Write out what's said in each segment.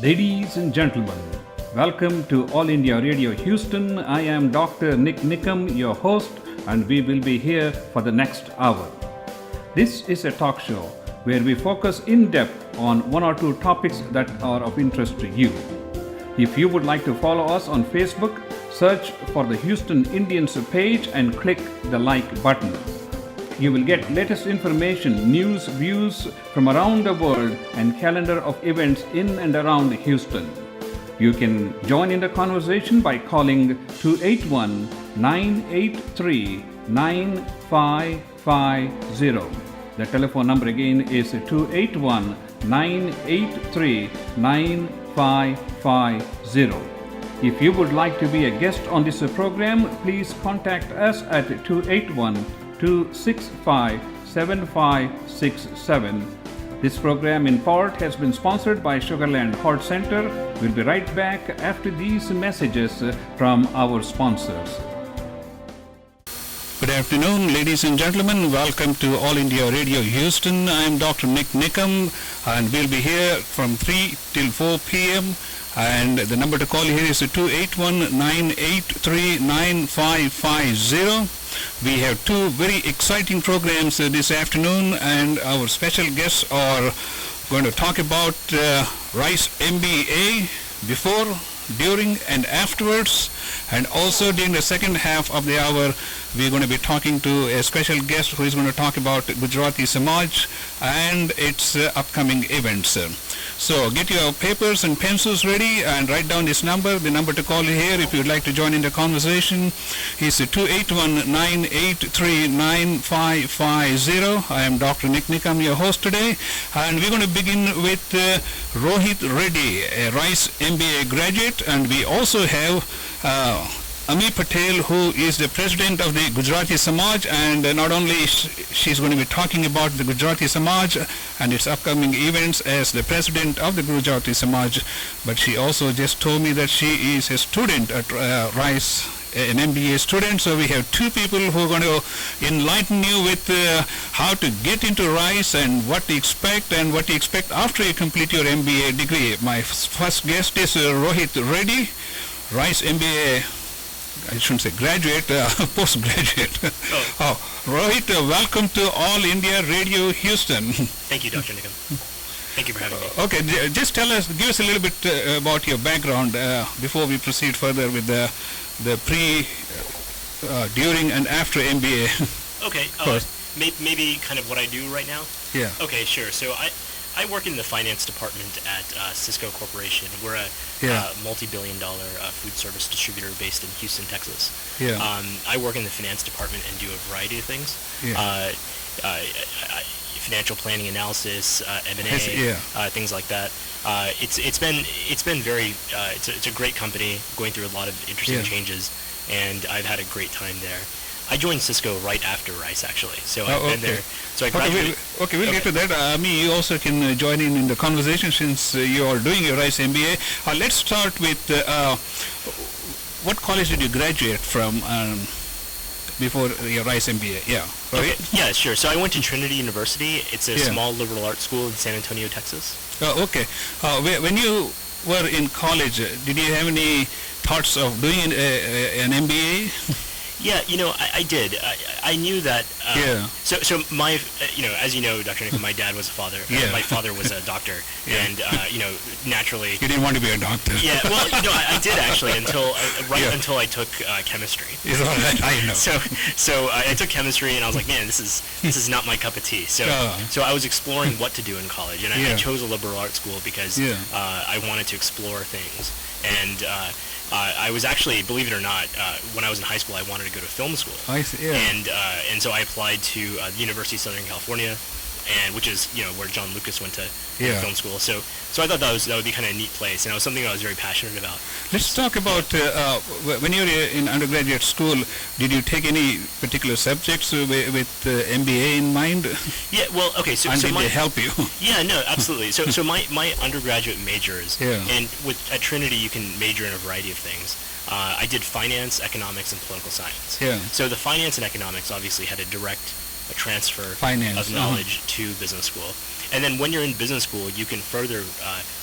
Ladies and gentlemen, welcome to All India Radio Houston. I am Dr. Nik Nikam, your host, and we will be here for the next hour. This is a talk show where we focus in depth on one or two topics that are of interest to you. If you would like to follow us on Facebook, search for the Houston Indians page and click the like button. You will get latest information, news, views from around the world, and calendar of events in and around Houston. You can join in the conversation by calling 281-983-9550. The telephone number again is 281-983-9550. If you would like to be a guest on this program, please contact us at 281-265-7567. This program in part has been sponsored by Sugarland Heart Center. We'll be right back after these messages from our sponsors. Good afternoon, ladies and gentlemen. Welcome to All India Radio Houston. I'm Dr. Nik Nikam, and we'll be here from 3 till 4 p.m. And the number to call here is 281-983-9550. We have two very exciting programs this afternoon, and our special guests are going to talk about Rice MBA before, during, and afterwards. And also during the second half of the hour, we're going to be talking to a special guest who is going to talk about Gujarati Samaj and its upcoming events. So get your papers and pencils ready and write down this number. The number to call here if you'd like to join in the conversation is 281-983-9550. I am Dr. Nik Nikam, your host today, and we're going to begin with Rohit Reddy, a Rice MBA graduate, and we also have Ami Patel, who is the president of the Gujarati Samaj, and not only she's going to be talking about the Gujarati Samaj and its upcoming events as the president of the Gujarati Samaj, but she also just told me that she is a student at Rice, an MBA student. So we have two people who are going to enlighten you with how to get into Rice and what to expect and what to expect after you complete your MBA degree. My first guest is Rohit Reddy, Rice MBA, I shouldn't say graduate, postgraduate. Oh, Rohit, welcome to All India Radio Houston. Thank you, Dr. Nikam. Thank you for having me. Okay, just give us a little bit about your background before we proceed further with the pre, during, and after MBA. Okay, maybe kind of what I do right now? Yeah. Okay, sure. So I work in the finance department at Cisco Corporation. We're a multi-billion-dollar food service distributor based in Houston, Texas. Yeah. I work in the finance department and do a variety of things. Yeah. Financial planning analysis, M&A, things like that. It's been very it's a great company going through a lot of interesting changes, and I've had a great time there. I joined Cisco right after Rice, actually. So I've been there. So I graduated. We'll get to that. You also can join in the conversation since you are doing your Rice MBA. Let's start with what college did you graduate from before your Rice MBA? Yeah. Right? Okay. Yeah, sure. So I went to Trinity University. It's a small liberal arts school in San Antonio, Texas. Okay. When you were in college, did you have any thoughts of doing an MBA? Yeah, I did. I knew that. So my, as you know, Dr. Nikam, my dad was a father. My father was a doctor, and naturally. You didn't want to be a doctor. Yeah, well, I did actually until I took chemistry. I know. So I took chemistry, and I was like, man, this is not my cup of tea. So I was exploring what to do in college, and I chose a liberal arts school because I wanted to explore things. And I was actually, believe it or not, when I was in high school, I wanted to go to film school. I see. Yeah. And so I applied to the University of Southern California, and which is where John Lucas went to film school. So I thought that would be kind of a neat place, and it was something I was very passionate about. Let's talk about when you were in undergraduate school. Did you take any particular subjects with MBA in mind? Yeah. Well, okay. So did they help you? Yeah. No. Absolutely. So my undergraduate majors, and at Trinity you can major in a variety of things. I did finance, economics, and political science. Yeah. So the finance and economics obviously had a direct a transfer Finance, of knowledge to business school. And then when you're in business school, you can further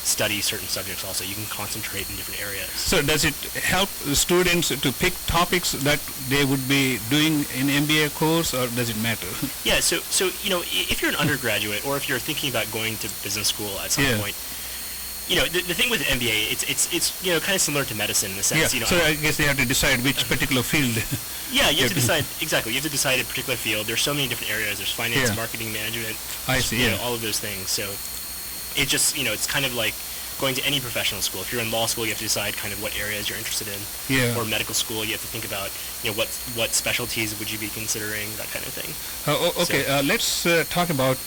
study certain subjects also. You can concentrate in different areas. So does it help the students to pick topics that they would be doing in MBA course, or does it matter? Yeah, so if you're an undergraduate or if you're thinking about going to business school at some point, the thing with MBA, it's kind of similar to medicine in the sense, so I guess they have to decide which particular field. Yeah, you have to decide, exactly. You have to decide a particular field. There's so many different areas. There's finance, marketing, management. I see, all of those things. So it just, it's kind of like going to any professional school. If you're in law school, you have to decide kind of what areas you're interested in. Yeah. Or medical school, you have to think about, what specialties would you be considering, that kind of thing. Okay, so, let's talk about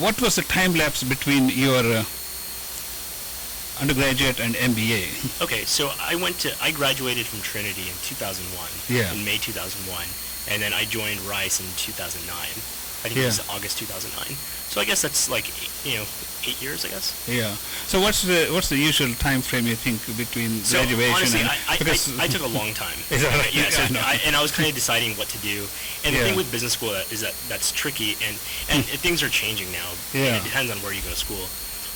what was the time lapse between your undergraduate and MBA? Okay, so I graduated from Trinity in 2001, in May 2001, and then I joined Rice in 2009. I think it was August 2009. So I guess that's like, 8 years, I guess. Yeah. So what's the usual time frame you think between graduation honestly, and... I took a long time. Is that right? Yeah, so I was kind of deciding what to do. And the thing with business school is that's tricky, and things are changing now. Yeah. And it depends on where you go to school.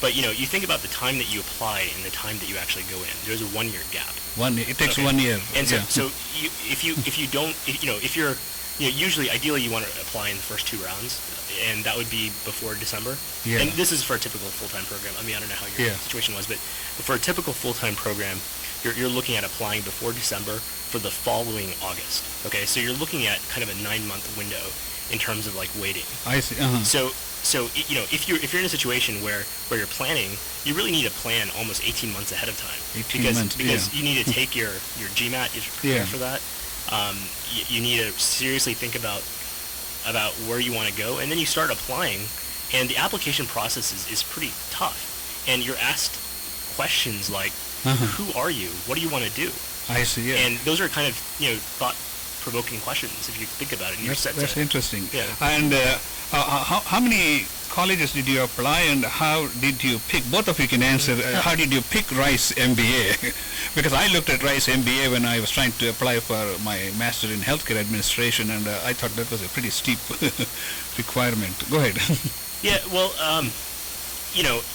But, you think about the time that you apply and the time that you actually go in. There's a 1 year gap. It takes 1 year. And so if you don't, if you're, usually, ideally, you want to apply in the first 2 rounds, and that would be before December. Yeah. And this is for a typical full-time program. I mean, I don't know how your situation was, but for a typical full-time program, you're looking at applying before December for the following August. Okay, so you're looking at kind of a 9-month window in terms of like waiting. I see. So if you're in a situation where you're planning, you really need to plan almost 18 months ahead of time. Because you need to take your GMAT, you should prepare for that. You need to seriously think about where you want to go, and then you start applying, and the application process is pretty tough, and you're asked questions like, who are you? What do you want to do? I see. Yeah. And those are kind of thought-provoking questions if you think about it. That's interesting. Yeah. And how many colleges did you apply, and how did you pick? Both of you can answer. How did you pick Rice MBA? Because I looked at Rice MBA when I was trying to apply for my Master in Healthcare Administration, and I thought that was a pretty steep requirement. Go ahead. Yeah, well,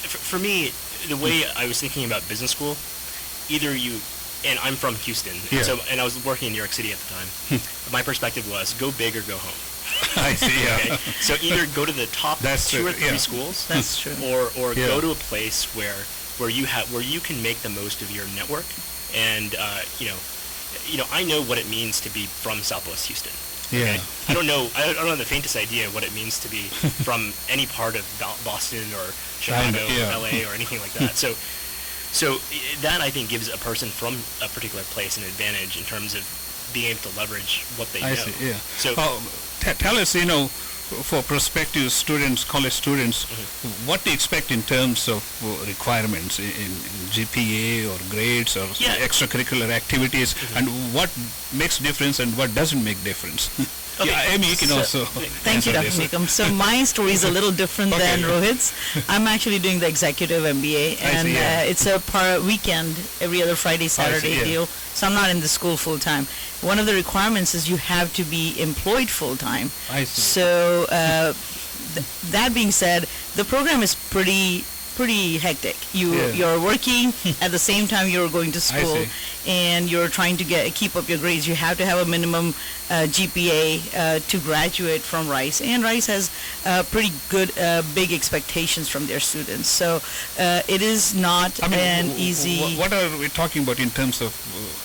for me, the way I was thinking about business school, either you, and I'm from Houston, and I was working in New York City at the time. My perspective was go big or go home. I see. Yeah. Okay? So either go to the top 2 or 3 schools, that's true, or go to a place where you can make the most of your network, and I know what it means to be from Southwest Houston. Okay? Yeah. I don't have the faintest idea what it means to be from any part of Boston or Chicago or LA or anything like that. So that, I think, gives a person from a particular place an advantage in terms of being able to leverage what they know. I see, yeah. So tell us, for prospective students, college students, what to expect in terms of requirements in GPA or grades or extracurricular activities, and what makes difference and what doesn't make difference. Okay. Yeah, Amy, you can also Thank you, Dr. Nikam. So my story is a little different than Rohit's. I'm actually doing the executive MBA, and it's a weekend, every other Friday, Saturday deal. So I'm not in the school full time. One of the requirements is you have to be employed full time. I see. So that being said, the program is pretty hectic. You're working at the same time you're going to school, and you're trying to keep up your grades. You have to have a minimum GPA to graduate from Rice, and Rice has pretty good big expectations from their students. So it is not an easy. What are we talking about in terms of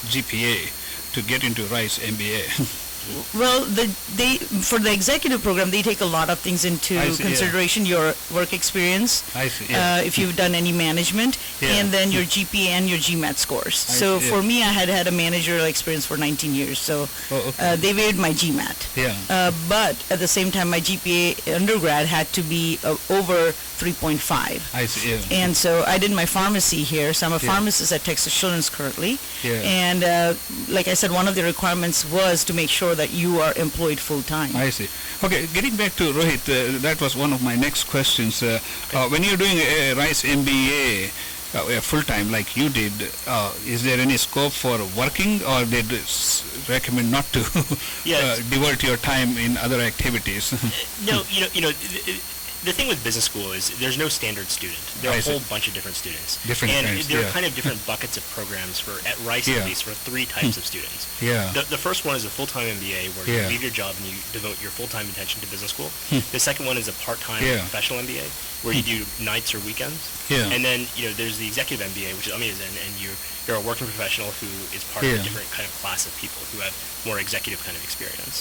GPA to get into Rice MBA? Well, for the executive program, they take a lot of things into consideration. Your work experience, if you've done any management, and then your GPA and your GMAT scores. So for me, I had a managerial experience for 19 years, so they waived my GMAT. But at the same time, my GPA undergrad had to be over 3.5. I see. And so I did my pharmacy here. So I'm a pharmacist at Texas Children's currently. And like I said, one of the requirements was to make sure that you are employed full-time. I see. Okay, getting back to Rohit, that was one of my next questions. When you're doing a Rice MBA, full-time like you did, is there any scope for working, or they recommend not to divert your time in other activities? No, the thing with business school is there's no standard student. There are a whole bunch of different students. There are kind of different buckets of programs at Rice at least, for three types of students. The first one is a full-time MBA where you leave your job and you devote your full-time attention to business school. The second one is a part-time professional MBA where you do nights or weekends. And then there's the executive MBA, which is amazing, and you're a working professional who is part of a different kind of class of people who have more executive kind of experience.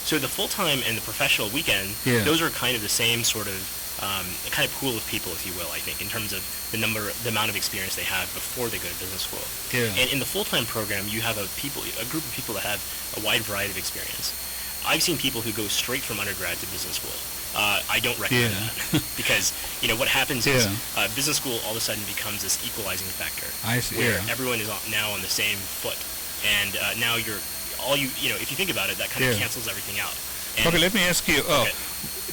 So the full-time and the professional weekend, those are kind of the same sort of kind of pool of people, if you will, I think, in terms of the amount of experience they have before they go to business school. And in the full-time program, you have a group of people that have a wide variety of experience. I've seen people who go straight from undergrad to business school. I don't recommend that because what happens is business school all of a sudden becomes this equalizing factor. I see. Where everyone is now on the same foot, and now if you think about it, that kind of cancels everything out. Okay, let me ask you,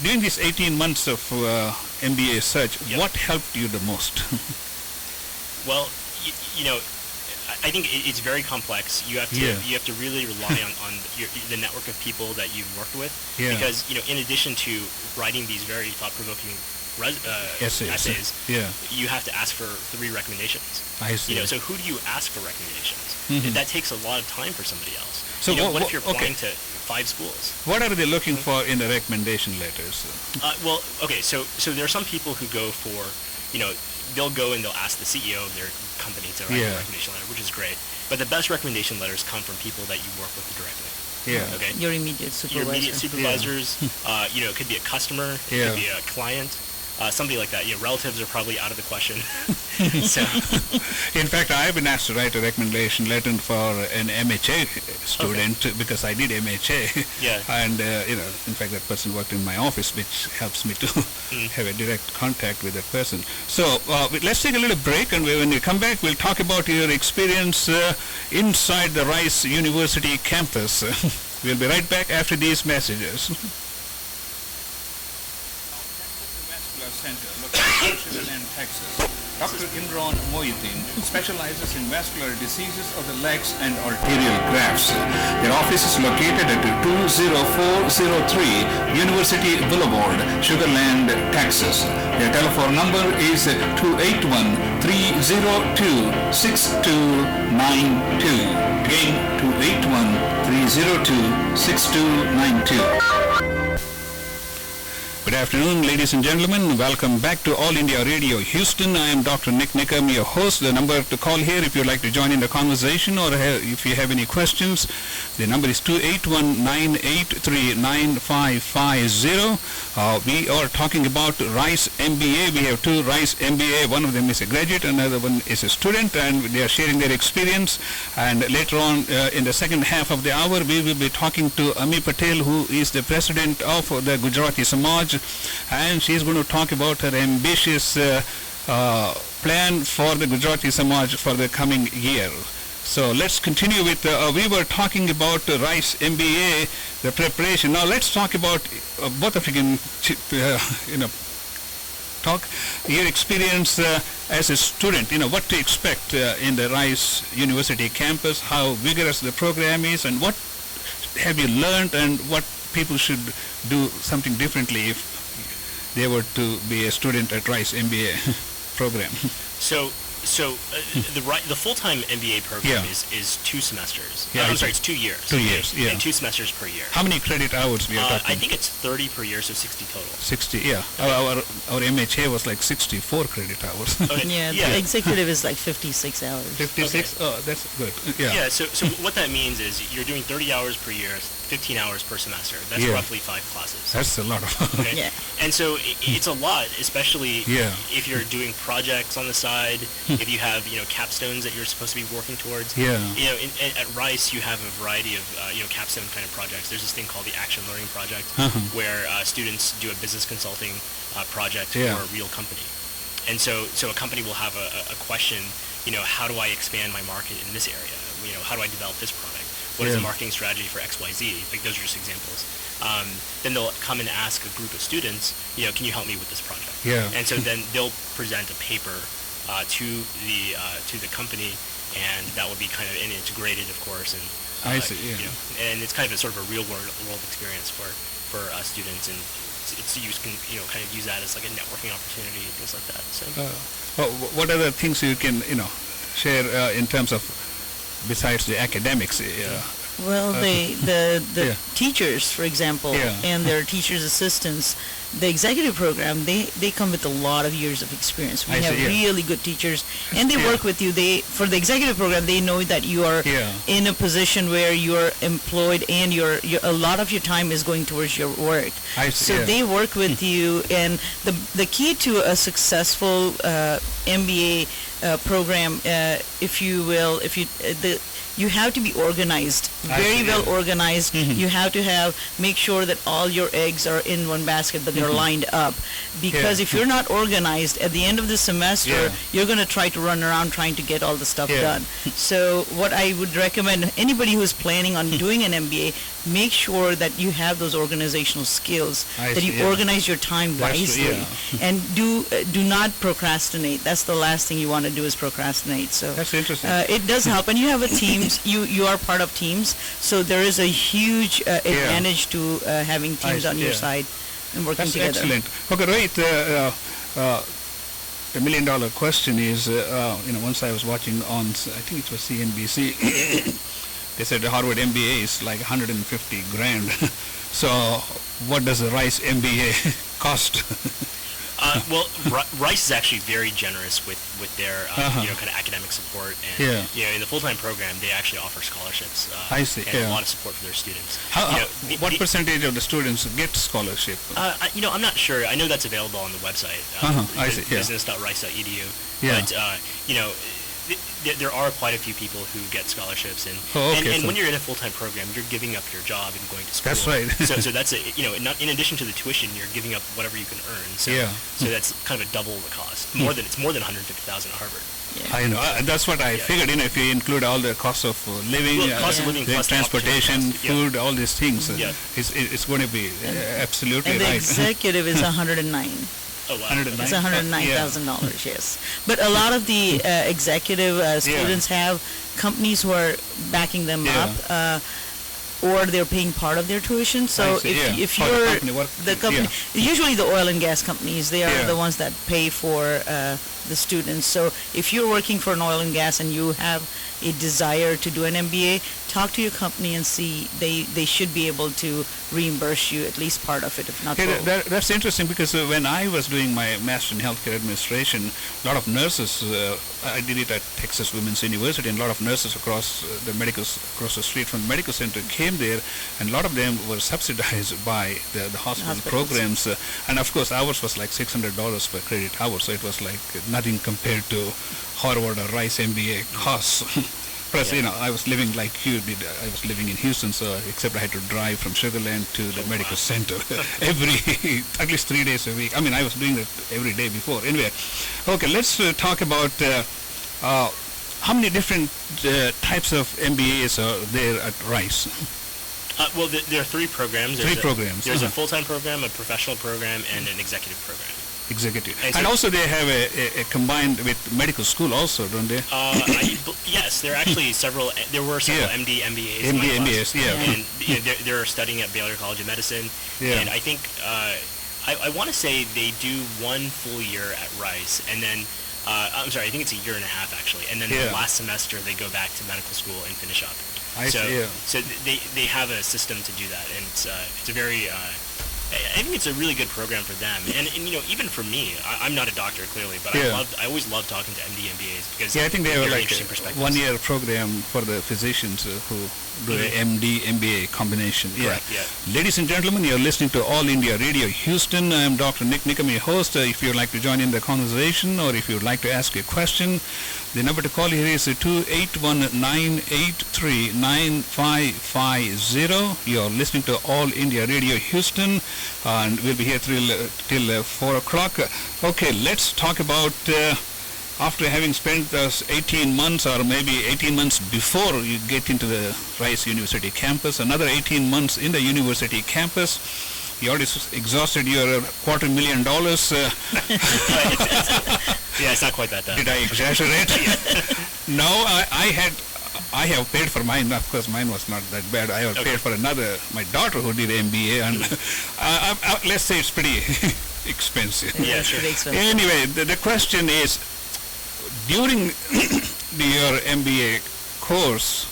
during these 18 months of MBA search, what helped you the most? Well, I think it's very complex. You have to really rely on the network of people that you've worked with, because in addition to writing these very thought-provoking essays, you have to ask for 3 recommendations. I see. So who do you ask for recommendations? That takes a lot of time for somebody else. So what if you're applying to 5 schools? What are they looking for in the recommendation letters? So there are some people who go for, they'll go and they'll ask the CEO of their company to write a recommendation letter, which is great. But the best recommendation letters come from people that you work with directly. Okay. Your immediate supervisor. Your immediate supervisors. It could be a customer. It could be a client. Somebody like that. Relatives are probably out of the question. So, in fact, I have been asked to write a recommendation letter for an MHA student because I did MHA. And in fact, that person worked in my office, which helps me to have a direct contact with that person. So let's take a little break, and when we come back, we'll talk about your experience inside the Rice University campus. We'll be right back after these messages. Center, located in Sugar Land, Texas. Dr. Imran Mohiuddin specializes in vascular diseases of the legs and arterial grafts. Their office is located at 20403 University Boulevard, Sugar Land, Texas. Their telephone number is 281-302-6292. Again, 281-302-6292. Good afternoon, ladies and gentlemen. Welcome back to All India Radio Houston. I am Dr. Nik Nikam, your host. The number to call here if you'd like to join in the conversation or if you have any questions, the number is 281-983-9550. We are talking about Rice MBA. We have 2 Rice MBA. One of them is a graduate, another one is a student, and they are sharing their experience. And later on in the second half of the hour, we will be talking to Ami Patel, who is the president of the Gujarati Samaj, and she is going to talk about her ambitious plan for the Gujarati Samaj for the coming year. So let's continue with, we were talking about Rice MBA, the preparation. Now let's talk about, both of you can, talk your experience as a student, what to expect in the Rice University campus, how vigorous the program is, and what have you learned, and what people should do something differently if they were to be a student at Rice MBA program. So the full-time MBA program is 2 semesters. I'm sorry, it's 2 years. 2 years, and 2 semesters per year. How many credit hours we are talking? I think it's 30 per year, so 60 total. 60, yeah. Our MHA was like 64 credit hours. Okay. The executive is like 56 hours. 56? Okay. Oh, that's good. Yeah, so what that means is you're doing 30 hours per year, 15 hours per semester. That's roughly 5 classes. That's a lot of okay? And so it's a lot, especially if you're doing projects on the side, if you have, capstones that you're supposed to be working towards. At Rice, you have a variety of, capstone kind of projects. There's this thing called the Action Learning Project, where students do a business consulting project for a real company. And so a company will have a question, how do I expand my market in this area? How do I develop this product? What is the marketing strategy for XYZ? Like, those are just examples. Then they'll come and ask a group of students, can you help me with this project? And so then they'll present a paper to the company, and that will be kind of integrated, of course, and I see. Yeah. And it's kind of a sort of a real world experience for students, and you can kind of use that as like a networking opportunity and things like that. So, what other things you can share in terms of besides the academics? Well, the teachers, for example, and their teachers' assistants, the executive program, they come with a lot of years of experience. We have really good teachers, and they work with you. For the executive program, they know that you are in a position where you are employed, and a lot of your time is going towards your work. So they work with you, and the key to a successful MBA program, if you will, you have to be organized, very well organized. You have to make sure that all your eggs are in one basket, but they're lined up. Because if you're not organized, at the end of the semester, you're going to try to run around trying to get all the stuff done. So what I would recommend, anybody who's planning on doing an MBA, make sure that you have those organizational skills, that you organize your time wisely, and do not procrastinate. That's the last thing you want to do is procrastinate. So that's interesting. It does help, and you have a team. You are part of teams, so there is a huge advantage to having teams on your side and working together. That's excellent. Okay, Rohit, the $1 million question is, once I was watching on, I think it was CNBC, they said the Harvard MBA is like 150 grand. So what does the Rice MBA cost? Well, Rice is actually very generous with their kind of academic support, and in the full-time program they actually offer scholarships. I see. And a lot of support for their students. What percentage of the students get scholarship? I'm not sure. I know that's available on the website. I see. business.rice.edu. Yeah. But there are quite a few people who get scholarships, and when you're in a full-time program, you're giving up your job and going to school. That's right. so that's not in addition to the tuition, you're giving up whatever you can earn. So that's kind of a double the cost. It's more than $150,000 at Harvard. Yeah. I know. That's what I figured. If you include all the costs of living, transportation, food, all these things, it's going to be absolutely and right. the executive is 109. Oh, wow. It's $109,000, yes. But a lot of the executive students have companies who are backing them up, or they're paying part of their tuition. So if you're the company, usually the oil and gas companies, they are the ones that pay for the students. So if you're working for an oil and gas and you have a desire to do an MBA, talk to your company and see they should be able to reimburse you at least part of it, if not all. That's interesting, because when I was doing my Master in Healthcare Administration, a lot of nurses, I did it at Texas Women's University, and a lot of nurses across the street from the medical center came there, and a lot of them were subsidized by the hospital programs, and of course ours was like $600 per credit hour, so it was like nothing compared to Harvard or Rice MBA costs. Plus, I was living like you did. I was living in Houston, so except I had to drive from Sugar Land to the medical center at least 3 days a week. I mean, I was doing that every day before. Anyway, okay, let's talk about how many different types of MBAs are there at Rice. Well, there are three programs. There's a full-time program, a professional program, and an executive program. Executive. And also they have a combined with medical school also, don't they? Yes, there are actually several. There were several MD, MBAs. MD, MBAs, And they're studying at Baylor College of Medicine. And I think I want to say they do 1 full year at Rice, and then I'm sorry, I think it's a year and a half actually, and then the last semester they go back to medical school and finish up. So they have a system to do that, and it's a very I think it's a really good program for them, and even for me, I'm not a doctor clearly, but I always love talking to MD MBAs because I think they have like a 1 year program for the physicians who do the MD MBA combination. Correct, Ladies and gentlemen, you're listening to All India Radio Houston. I'm Dr. Nik Nikam, your host. If you'd like to join in the conversation, or if you'd like to ask a question, the number to call here is 281-983-9550. You're listening to All India Radio Houston, and we'll be here till 4 o'clock. Okay, let's talk about after having spent 18 months, or maybe 18 months before you get into the Rice University campus, another 18 months in the university campus. You already exhausted your $250,000. Yeah, it's not quite that bad. Did I exaggerate? No, I have paid for mine. Of course, mine was not that bad. I have paid for my daughter who did MBA, and let's say it's pretty expensive. Yeah, sure. Anyway, the question is, during your MBA course,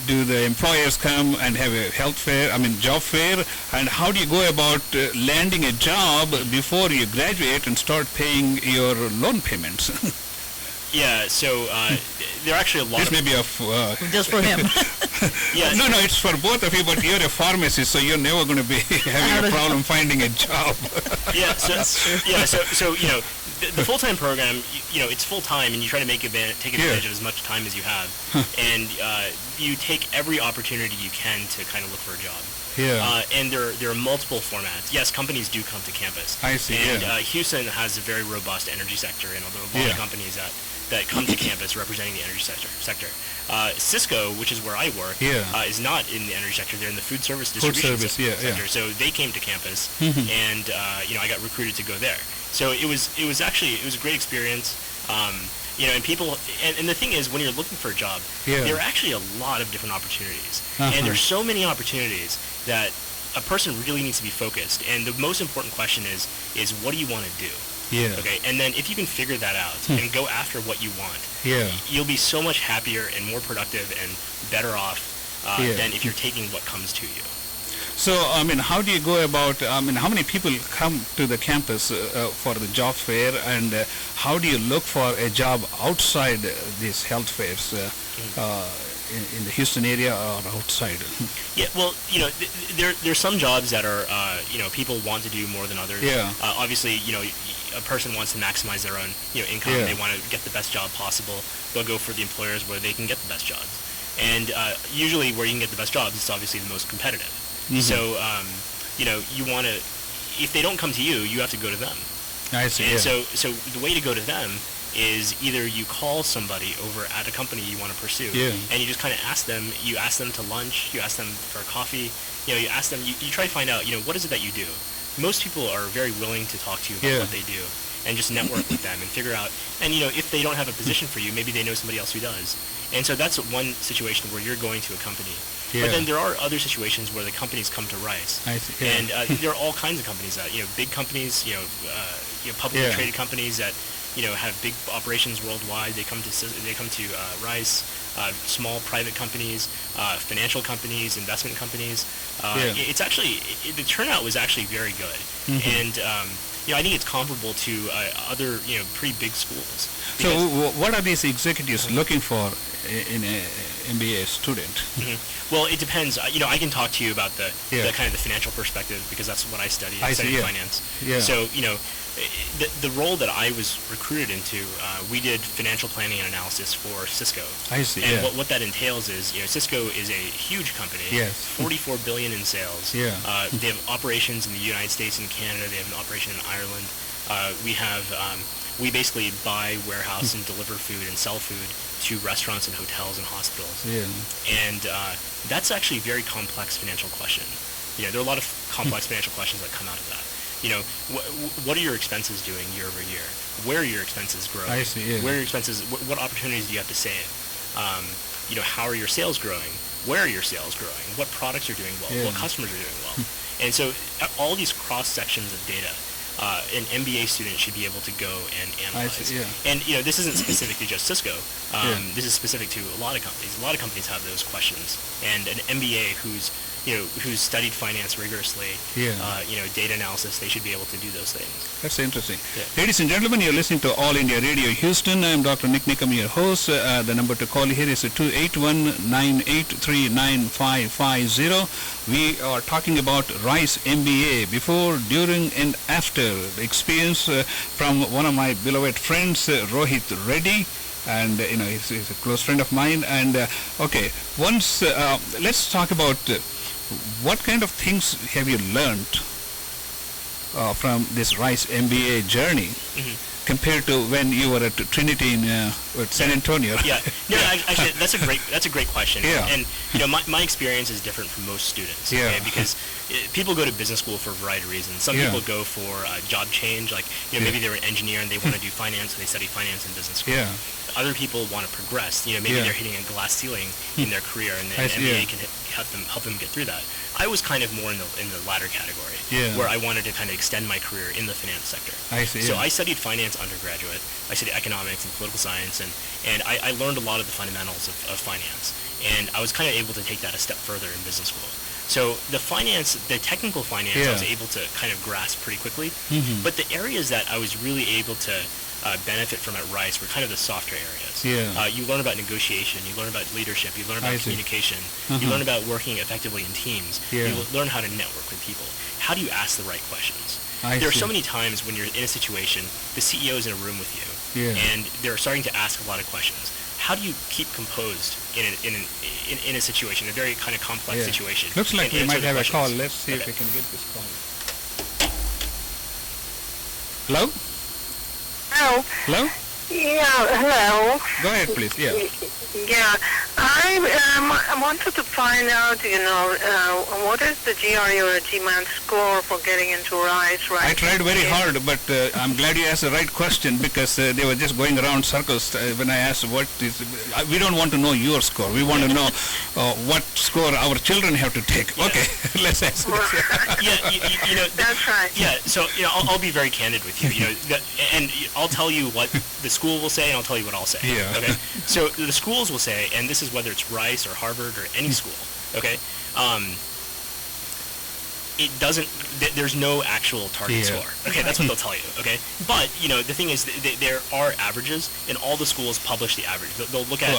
do the employers come and have a job fair, and how do you go about landing a job before you graduate and start paying your loan payments? Yeah, so there are actually a lot This may be just for him. Yeah. No, it's for both of you, but you're a pharmacist, so you're never going to be having a problem finding a job. Yeah, so the full-time program, it's full-time, and you try to take advantage of as much time as you have, and you take every opportunity you can to kind of look for a job. Yeah. And there are multiple formats. Yes, companies do come to campus. I see. And Houston has a very robust energy sector, and there are a lot of companies that come to campus representing the energy sector. Cisco, which is where I work, is not in the energy sector. They're in the food service distribution sector. So they came to campus, and I got recruited to go there. So it was a great experience. And people, and the thing is, when you're looking for a job, there are actually a lot of different opportunities, and there's so many opportunities that a person really needs to be focused. And the most important question is what do you want to do? Yeah. Okay. And then if you can figure that out and go after what you want, you'll be so much happier and more productive and better off than if you're taking what comes to you. So, how do you go about, how many people come to the campus for the job fair, and how do you look for a job outside these health fairs in the Houston area or outside? Yeah, well, there's some jobs that are, people want to do more than others. Yeah. Obviously, a person wants to maximize their own, income. Yeah. They want to get the best job possible. They'll go for the employers where they can get the best jobs. And usually where you can get the best jobs, it's obviously the most competitive. So, you want to, if they don't come to you, you have to go to them. I see. And so the way to go to them is either you call somebody over at a company you want to pursue, and you just kind of ask them to lunch, you ask them for coffee, you ask them, you try to find out, what is it that you do? Most people are very willing to talk to you about what they do, and just network with them and figure out, and if they don't have a position for you, maybe they know somebody else who does. And so that's one situation where you're going to a company. But then there are other situations where the companies come to Rice. I see. And there are all kinds of companies that, big companies, publicly traded companies that, have big operations worldwide. They come to Rice. Small private companies, financial companies, investment companies. It's actually, the turnout was actually very good. And, I think it's comparable to other, pretty big schools. So what are these executives looking for in an MBA student? Well, it depends. I can talk to you about the kind of the financial perspective because that's what I studied. I studied finance. So, the role that I was recruited into, we did financial planning and analysis for Cisco. I see. And what that entails is, Cisco is a huge company. Yes. $44 billion in sales. They have operations in the United States and Canada. They have an operation in Ireland. We basically buy, warehouse, and deliver food and sell food to restaurants and hotels and hospitals. And that's actually a very complex financial question. There are a lot of complex financial questions that come out of that. What are your expenses doing year over year? Where are your expenses growing? I see. Where are your expenses? What opportunities do you have to save? How are your sales growing? Where are your sales growing? What products are doing well? What customers are doing well? And so all these cross sections of data, an MBA student should be able to go and analyze. I see, And this isn't specific to just Cisco. This is specific to a lot of companies. A lot of companies have those questions. And an MBA who's studied finance rigorously, data analysis, they should be able to do those things. That's interesting. Ladies and gentlemen, you're listening to All India Radio Houston. I'm Dr. Nik Nikam, your host. The number to call here is 281-983-9550. We are talking about Rice MBA, before, during, and after. The experience from one of my beloved friends, Rohit Reddy. And, he's a close friend of mine. And, let's talk about what kind of things have you learned from this Rice MBA journey compared to when you were at Trinity in San Antonio. Yeah. No, actually, that's a great question. Yeah. And my experience is different from most students. Yeah. Okay? Because people go to business school for a variety of reasons. Some people go for a job change, like maybe they're an engineer and they want to do finance, and they study finance in business school. Yeah. Other people want to progress. Maybe they're hitting a glass ceiling in their career, and the MBA can help them get through that. I was kind of more in the latter category, where I wanted to kind of extend my career in the finance sector. I see. So I studied finance undergraduate. I studied economics and political science, and I learned a lot of the fundamentals of finance. And I was kind of able to take that a step further in business school. So the technical finance, I was able to kind of grasp pretty quickly. Mm-hmm. But the areas that I was really able to benefit from at Rice were kind of the softer areas. Yeah. You learn about negotiation, you learn about leadership, you learn about communication, you learn about working effectively in teams, you learn how to network with people. How do you ask the right questions? There are so many times when you're in a situation, the CEO is in a room with you, and they're starting to ask a lot of questions. How do you keep composed in a situation, a very kind of complex situation? Looks like we might have a call. Let's see if Okay. we can get this call. Hello? Hello? Yeah, hello. Go ahead, please. Yeah. Yeah, I wanted to find out, what is the GRE or GMAT score for getting into Rice, right? I tried very hard, but I'm glad you asked the right question, because they were just going around circles when I asked what is. We don't want to know your score. We want to know what score our children have to take. Yeah. Okay, let's ask this. That's right. Yeah, so I'll be very candid with you. And I'll tell you what the school will say, and I'll tell you what I'll say. Yeah. Okay. So the schools will say, and this is whether it's Rice or Harvard or any school. Okay. It doesn't. There's no actual target score. Okay, that's what they'll tell you. Okay, but the thing is, there are averages, and all the schools publish the average. They'll look at.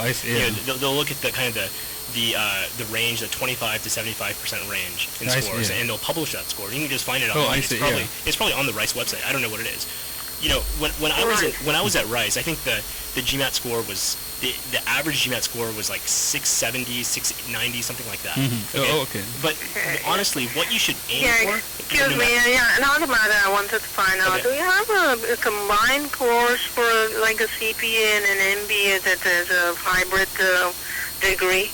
They'll look at the kind of the range, the 25 to 75% range in scores, and they'll publish that score. You can just find it online. It's probably on the Rice website. I don't know what it is. When I was at Rice, I think the GMAT score was the average GMAT score was like 670, 690, something like that. Mm-hmm. Okay? But honestly, what you should aim for. Excuse me. Another matter I wanted to find out. Do you have a combined course for like a CPA and an MBA that is a hybrid degree?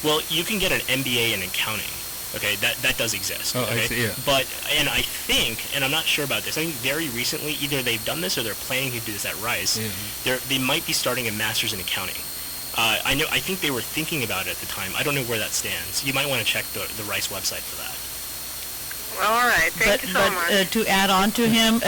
Well, you can get an MBA in accounting. Okay, that does exist. Okay? I see, yeah. But, and I think, and I'm not sure about this, I think very recently, either they've done this or they're planning to do this at Rice. Yeah. They might be starting a master's in accounting. I think they were thinking about it at the time. I don't know where that stands. You might want to check the Rice website for that. All right, thank you so much. But to add on to him,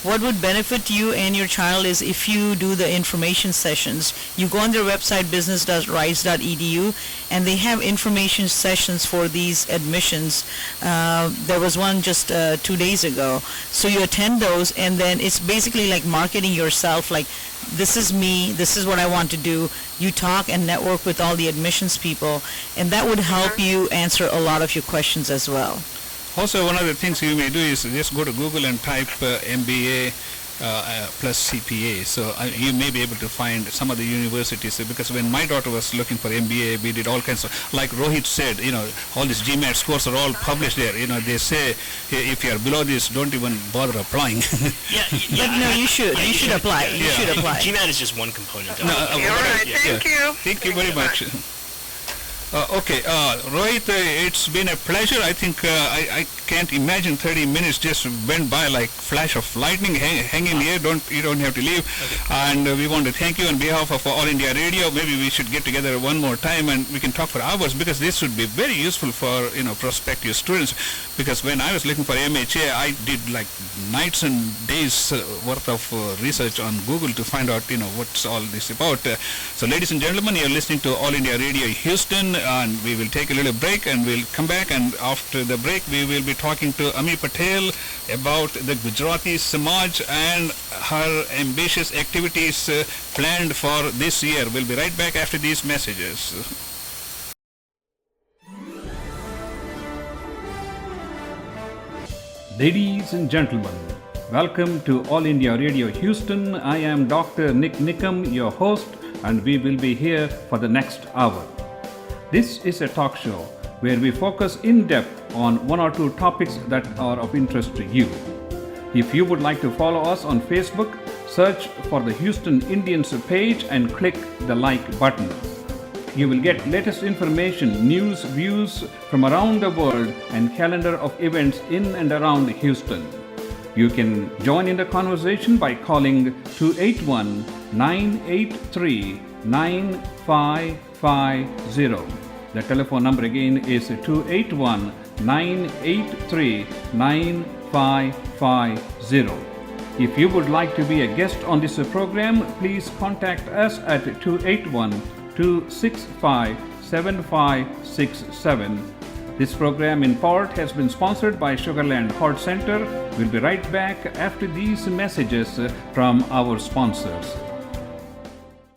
what would benefit you and your child is if you do the information sessions. You go on their website, business.rice.edu, and they have information sessions for these admissions. There was one just 2 days ago. So you attend those, and then it's basically like marketing yourself, like, this is me, this is what I want to do. You talk and network with all the admissions people, and that would help you answer a lot of your questions as well. Also, one of the things you may do is just go to Google and type MBA plus CPA. So you may be able to find some of the universities, because when my daughter was looking for MBA, we did all kinds of, like Rohit said, all these GMAT scores are all published there. They say if you are below this, don't even bother applying. But no, you should apply. You should apply. GMAT is just one component of it. All right, thank you. Thank you very much. Okay, Rohit, it's been a pleasure. I think I can't imagine 30 minutes just went by like flash of lightning. Hang in here, you don't have to leave. Okay. And we want to thank you on behalf of All India Radio. Maybe we should get together one more time and we can talk for hours, because this would be very useful for prospective students. Because when I was looking for MHA, I did like nights and days worth of research on Google to find out what's all this about. So ladies and gentlemen, you're listening to All India Radio Houston. And we will take a little break and we'll come back, and after the break we will be talking to Ami Patel about the Gujarati Samaj and her ambitious activities planned for this year. We'll be right back after these messages. Ladies and gentlemen, welcome to All India Radio Houston. I am Dr. Nik Nikam, your host, and we will be here for the next hour. This is a talk show where we focus in depth on one or two topics that are of interest to you. If you would like to follow us on Facebook, search for the Houston Indians page and click the like button. You will get latest information, news, views from around the world, and calendar of events in and around Houston. You can join in the conversation by calling 281-983-9550. The telephone number again is 281-983-9550. If you would like to be a guest on this program, please contact us at 281-265-7567. This program in part has been sponsored by Sugarland Heart Center. We'll be right back after these messages from our sponsors.